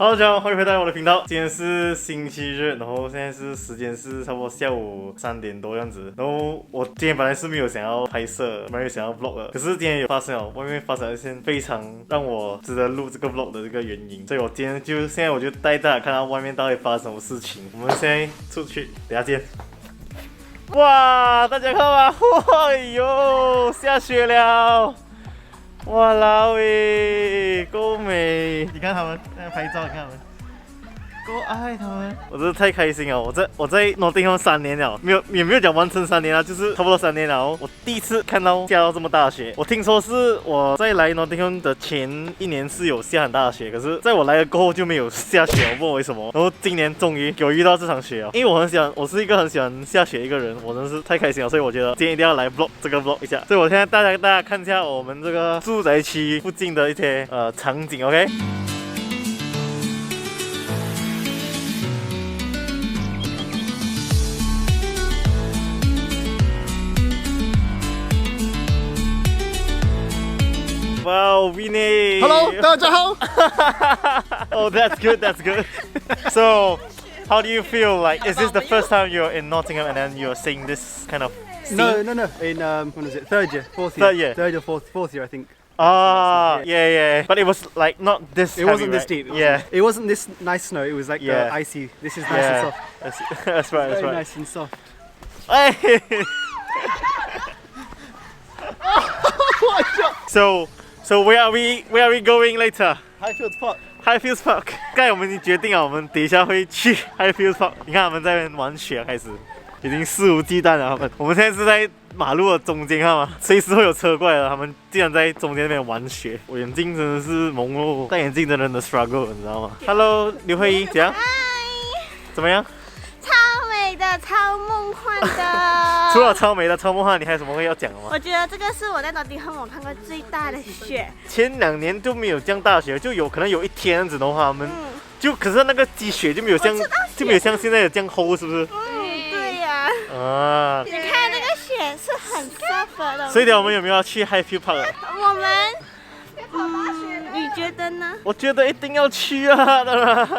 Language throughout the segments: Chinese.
Hello， 大家好，欢迎回到我的频道。今天是星期日，然后现在时间是差不多下午3点多样子。然后我今天本来是没有想要拍摄，没有想要 vlog 的，可是今天有发生了，外面发生了一件非常让我值得录这个 vlog 的这个原因，所以我今天现在我就带大家看到外面到底发生什么事情。我们现在出去，等下见。哇，大家看吧，哎呦，下雪了！哇啦喂，够美！你看他们在拍照，看他们，够爱他们。我真的太开心了！我在 Nottingham 3年了，也没有讲完成3年了，就是差不多3年了。我第一次看到下到这么大的雪。我听说是我在来 Nottingham 的前1年是有下很大的雪，可是在我来了过后就没有下雪，我不知道为什么。然后今年终于有遇到这场雪了，因为我是一个很喜欢下雪一个人，我真的是太开心了，所以我觉得今天一定要来 vlog 这个 vlog 一下。所以我现在带大家看一下我们这个住宅区附近的一些场景 ，OK？Wow, Vinny! Hello, 大家好. Oh, that's good, that's good. So, how do you feel? Like, is this the first time you're in Nottingham and then you're seeing this kind of scene? No. In when was it? Third year, fourth year. Third or fourth year, I think. Ah, yeah. But it was like not this. It wasn't this deep. Yeah. It wasn't this nice snow. It was like the icy. This is nice and soft. That's right. Very nice and soft. Hey. So where are we going later? Highfields Park. Highfields Park. 刚才我们已经决定了，我们等一下会去 Highfields Park。你看他们在那边玩雪，开始已经肆无忌惮了。他们，我们现在是在马路的中间，看吗？随时会有车过来的。他们竟然在中间那边玩雪，我眼睛真的是蒙了戴眼镜的人的 struggle， 你知道吗 ？Hello， 刘慧仪，怎样？怎么样？超美的，超梦幻的。除了超美的、超梦幻，你还有什么会要讲的吗？我觉得这个是我在Nottingham我看过最大的雪。前2年就没有这样大的雪，就有可能有一天这样子的话，他们可是那个积雪就没有像现在的这样厚，是不是？对呀。啊。你看那个雪是很 soft 的。所以呢，我们有没有要去 Highfields Park？ 我们。你觉得呢？我觉得一定要去啊！当然。走，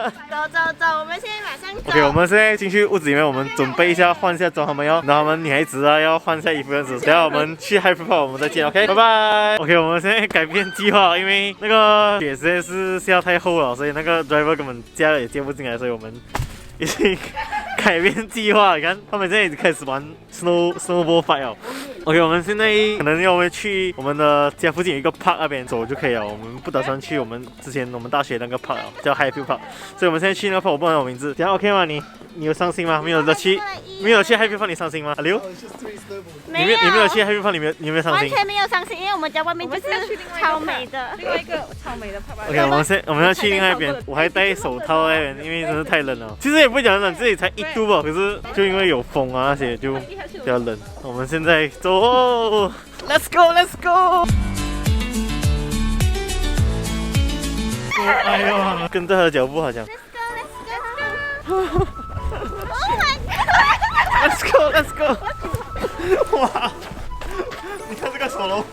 我们现在马上走。OK， 我们现在进去屋子里面，我们准备一下换一下妆，他们女孩子啊要换一下衣服样子。等下我们去 Highfields Park， 我们再见 ，OK， 拜拜。OK， 我们现在改变计划，因为那个雪实在是下太厚了，所以那个 driver 根本加了也接不进来，所以我们已经改变计划。你看，他们现在已经开始玩 snowball fight 了。OK， 我们现在可能要去我们的家附近有一个 park 那边走就可以了。我们不打算去我们大学那个 park 叫 Highfields Park， 所以我们现在去那个 park， 我不知道我名字。等下 OK 吗？你有伤心吗？没有去 Highfields Park， 你伤心吗？阿刘，你没有去 Highfields Park， 你有没有伤心？完全没有伤心，因为我们家外面就是超美的，另外一个超美的 park。 OK， 我们要去另外一边，我还戴手套那边，因为真是太冷了。其实也不讲冷，这里才1度吧，可是就因为有风啊那些就比较冷。我们现在走，Let's go。哎呦，跟着他的脚步好像。Let's go。哇，你看这个手龙。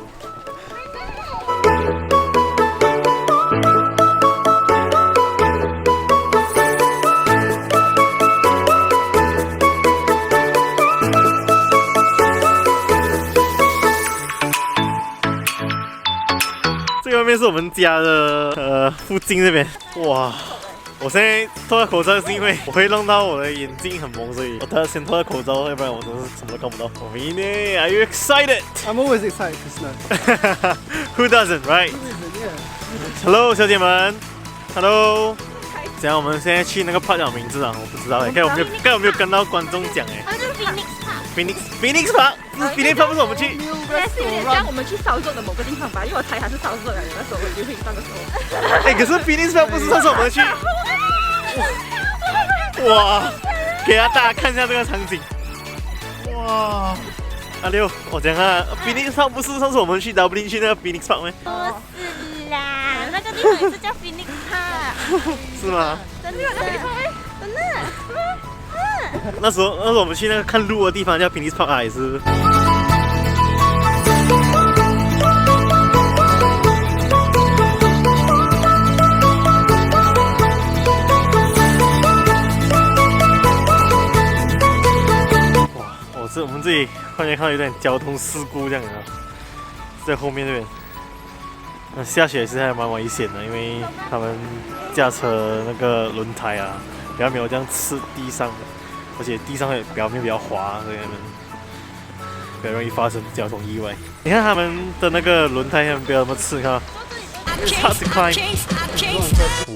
这个外面是我们家的附近这边，哇！我现在脱了口罩是因为我会弄到我的眼睛很蒙，所以我先脱了口罩，要不然我真是什么都看不到。Vinny, are you excited? I'm always excited for snow. Who doesn't, right? Hello， 小姐们 ，Hello。怎样？我们现在去那个 park 的名字啊？我不知道哎，看有没有跟到观众讲哎。它是 Phoenix Park，Phoenix Park 不是我们去。应该是有点像我们去烧肉的某个地方吧，因为我猜它是烧肉来的，那时候我就会放个手。哎，可是 Phoenix Park 不是上次我们去。哇！给大家看一下这个场景。哇！阿六，我讲啊 ，Phoenix Park 不是上次我们去 Dublin 去那个 Phoenix Park 吗？不是啦，那个地方也是叫 Phoenix Park。是吗？真的，真的。那时候我们去那个看路的地方叫 Phoenix Park 啊，也是。这里忽然看到有点交通事故这样啊，在后面这边。下雪是还蛮危险的，因为他们驾车那个轮胎啊，比较没有这样刺地上的，而且地上表面比较滑，所以他们比较容易发生交通意外。你看他们的那个轮胎，他们不要那么刺，看。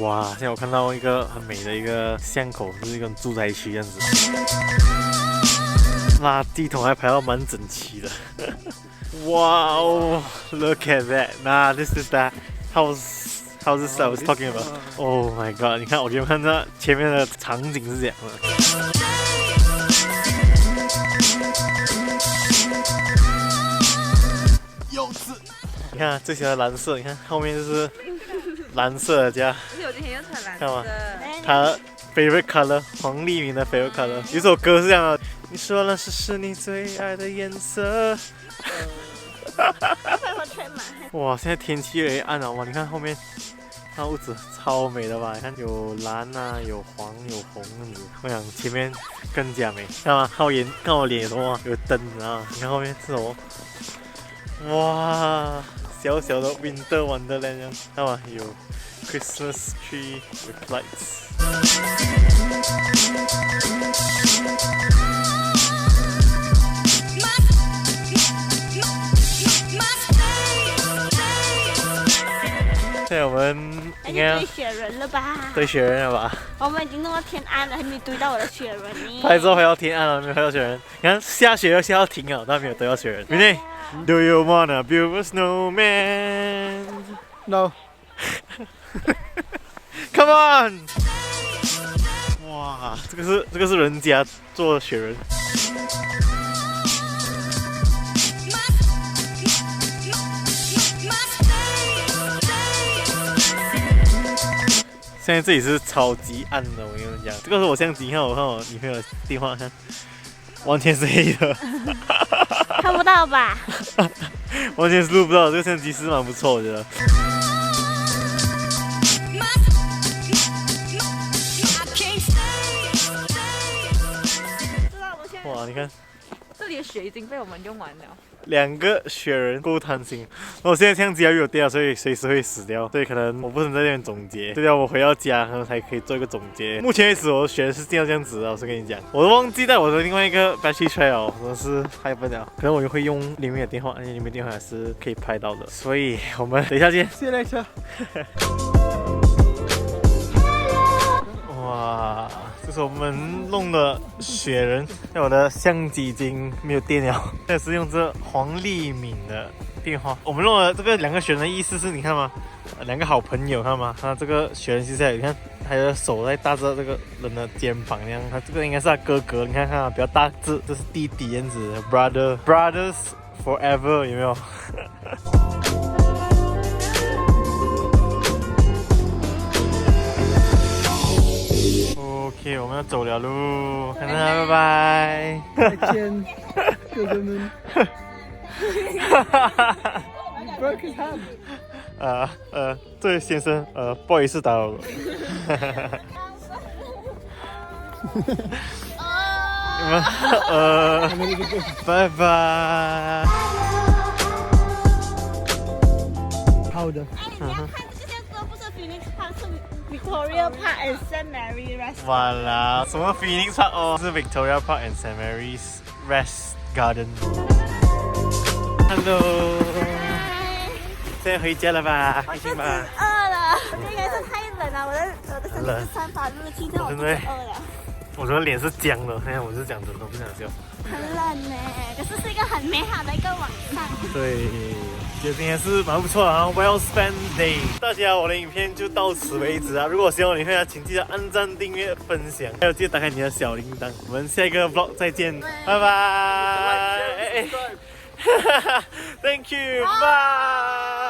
哇！现在我看到一个很美的一个巷口，就是一个住宅区这样子，垃圾桶还排到蛮整齐的。哇哦 ！Look at that! Nah, this is that house. How's this I was talking about? Oh my god! 你看，我给你们看到前面的场景是这样的。柚子，你看最喜欢蓝色，你看后面就是蓝色的家。因为我今天要穿蓝看吗色。他 favorite color 黄立明的 favorite color， 有一首歌是这样的，你说了是你最爱的颜色。哇，现在天气越来越暗了哇！你看后面，那屋子超美的吧？你看有蓝啊，有黄，有红这样子。我想前面更加美，看吗？看我脸什么？有灯啊！你看后面是什么？哇，小小的 Winter Wonderland 这样，看吗？有 Christmas tree with lights。现在我们应该堆雪人了吧？堆雪人了吧？我们已经弄到天暗了，还没堆到我的雪人呢。拍照拍到天暗了，没有拍到雪人。你看下雪要下到停了，但没有堆到雪人。明天 ，Do you wanna build a snowman? No. Come on! 哇，这个是人家做的雪人。现在这里是超级暗的，我跟你们讲，这个是我相机，看我女朋友的电话，看完全是黑的，看不到吧？完全是录不到。这个相机是蛮不错，我觉得。哇，你看，这里的雪已经被我们用完了。2个雪人够贪心。我现在相机要有掉，所以随时会死掉，所以可能我不能在这边总结，这要我回到家然后才可以做一个总结。目前为止，我的雪人是这样子的，我是跟你讲，我都忘记带我的另外一个 battery tray 哦，真的是太笨了。可能我就会用里面的电话，而且里面电话还是可以拍到的，所以我们等一下见。See you later. 哇，这是我们弄的雪人，但我的相机已经没有电了。现在是用这黄立敏的电话。我们弄了这个2个雪人的意思是，你看吗？2个好朋友，看吗？他这个雪人现在，你看他的手在搭着这个人的肩膀那样，他这个应该是他哥哥，你看看比较大字，这是弟弟样子 ，brothers forever， 有没有？OK， 我们要走了喽，大家拜拜。再见，哥哥们。You broke his hand. 这位先生，不好意思打扰了。拜拜。好的。哎，你要看这些歌不是 Phoenix Park， 是 Victoria Park and St Mary Rest。完了，什么 Phoenix Park 哦？是 Victoria Park and St Mary's Rest Garden。Hello。现在回家了吧？开心吧？饿了，应该是太冷了，我的身体是散发热气，这样我肚子饿了。我的脸是僵的，现在我是讲真的，不想笑。很冷呢，可是是一个很美好的一个晚上。对，觉得今天是蛮不错的啊 ，Well spent day。大家，我的影片就到此为止啊！如果喜欢我的影片，请记得按赞、订阅、分享，还有记得打开你的小铃铛。我们下一个 vlog 再见，拜拜。Thank you，拜。